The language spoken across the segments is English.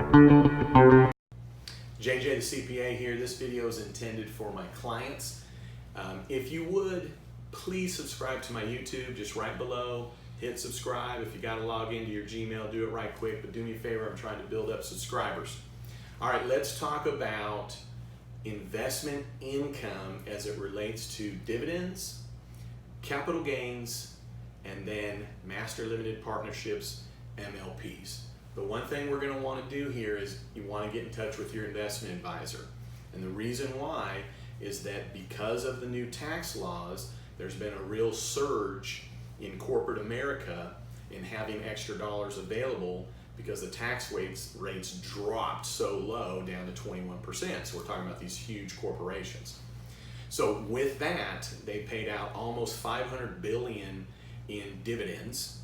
JJ the CPA here. This video is intended for my clients. If you would, please subscribe to my YouTube, just right below. Hit subscribe. If you got to log into your Gmail, do it right quick, but do me a favor, I'm trying to build up subscribers. All right, let's talk about investment income as it relates to dividends, capital gains, and then master limited partnerships, MLPs. The one thing we're going to want to do here is you want to get in touch with your investment advisor. And the reason why is that because of the new tax laws, there's been a real surge in corporate America in having extra dollars available because the tax rates dropped so low down to 21%. So we're talking about these huge corporations. So with that, they paid out almost $500 billion in dividends.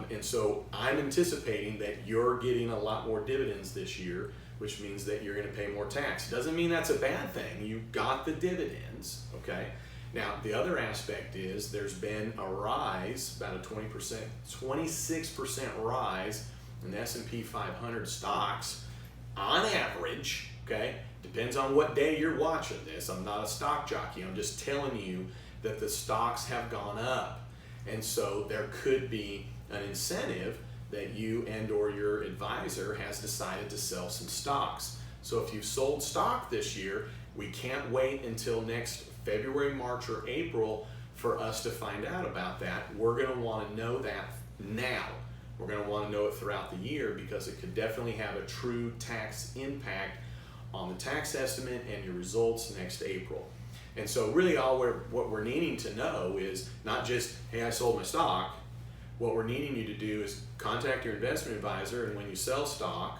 And so I'm anticipating that you're getting a lot more dividends this year, which means that you're going to pay more tax. Doesn't mean that's a bad thing. You got the dividends, okay? Now, the other aspect is there's been a rise, about a 26% rise in the S&P 500 stocks on average, okay? Depends on what day you're watching this. I'm not a stock jockey. I'm just telling you that the stocks have gone up. And so there could be an incentive that you and or your advisor has decided to sell some stocks. So if you've sold stock this year, we can't wait until next February, March, or April for us to find out about that. We're going to want to know that now. We're going to want to know it throughout the year because it could definitely have a true tax impact on the tax estimate and your results next April. And so really what we're needing to know is not just, hey, I sold my stock. What we're needing you to do is contact your investment advisor, and when you sell stock,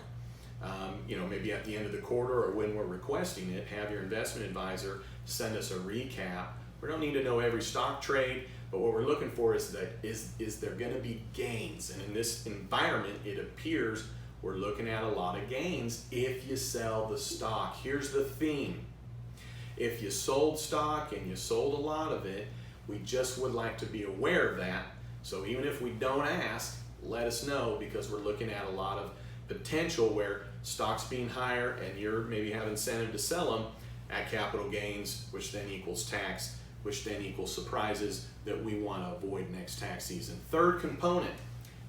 maybe at the end of the quarter or when we're requesting it, have your investment advisor send us a recap. We don't need to know every stock trade, but what we're looking for is there going to be gains? And in this environment, it appears we're looking at a lot of gains if you sell the stock. Here's the theme. If you sold stock and you sold a lot of it, we just would like to be aware of that. So even if we don't ask, let us know, because we're looking at a lot of potential where stocks being higher and you're maybe have incentive to sell them at capital gains, which then equals tax, which then equals surprises that we want to avoid next tax season. Third component,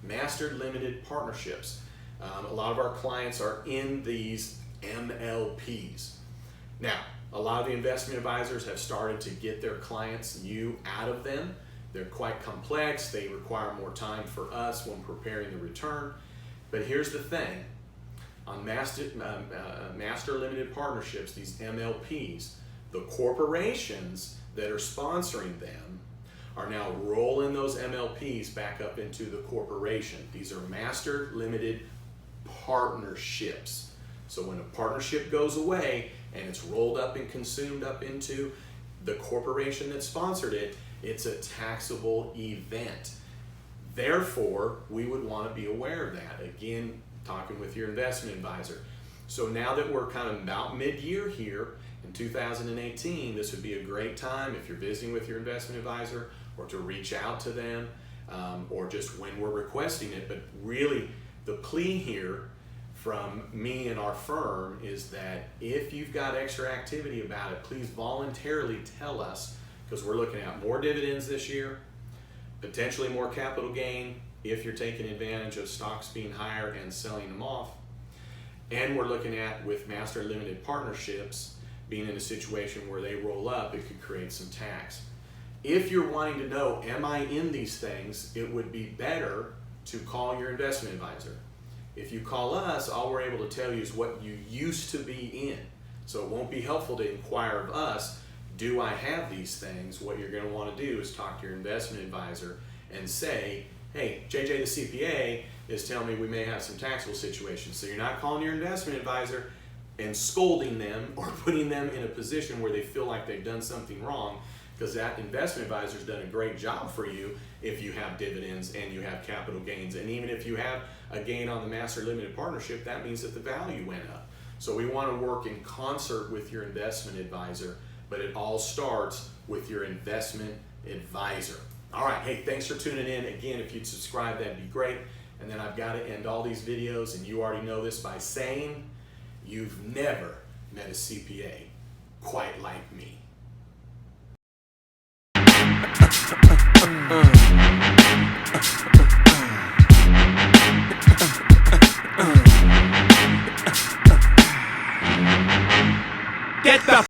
master limited partnerships. A lot of our clients are in these MLPs. Now, a lot of the investment advisors have started to get their clients, you, out of them. They're quite complex. They require more time for us when preparing the return. But here's the thing. On master limited partnerships, these MLPs, the corporations that are sponsoring them are now rolling those MLPs back up into the corporation. These are master limited partnerships. So when a partnership goes away and it's rolled up and consumed up into the corporation that sponsored it, it's a taxable event. Therefore, we would want to be aware of that. Again, talking with your investment advisor. So now that we're kind of about mid-year here in 2018, this would be a great time if you're visiting with your investment advisor or to reach out to them or just when we're requesting it. But really, the plea here from me and our firm is that if you've got extra activity about it, please voluntarily tell us, because we're looking at more dividends this year, potentially more capital gain if you're taking advantage of stocks being higher and selling them off. And we're looking at, with master limited partnerships, being in a situation where they roll up, it could create some tax. If you're wanting to know, am I in these things, it would be better to call your investment advisor. If you call us, all we're able to tell you is what you used to be in. So it won't be helpful to inquire of us, do I have these things? What you're going to want to do is talk to your investment advisor and say, hey, JJ the CPA is telling me we may have some taxable situations. So you're not calling your investment advisor and scolding them or putting them in a position where they feel like they've done something wrong, because that investment advisor's done a great job for you if you have dividends and you have capital gains. And even if you have a gain on the master limited partnership, that means that the value went up. So we want to work in concert with your investment advisor, but it all starts with your investment advisor. All right, hey, thanks for tuning in. Again, if you'd subscribe, that'd be great. And then I've got to end all these videos, and you already know this, by saying, you've never met a CPA quite like me. Get the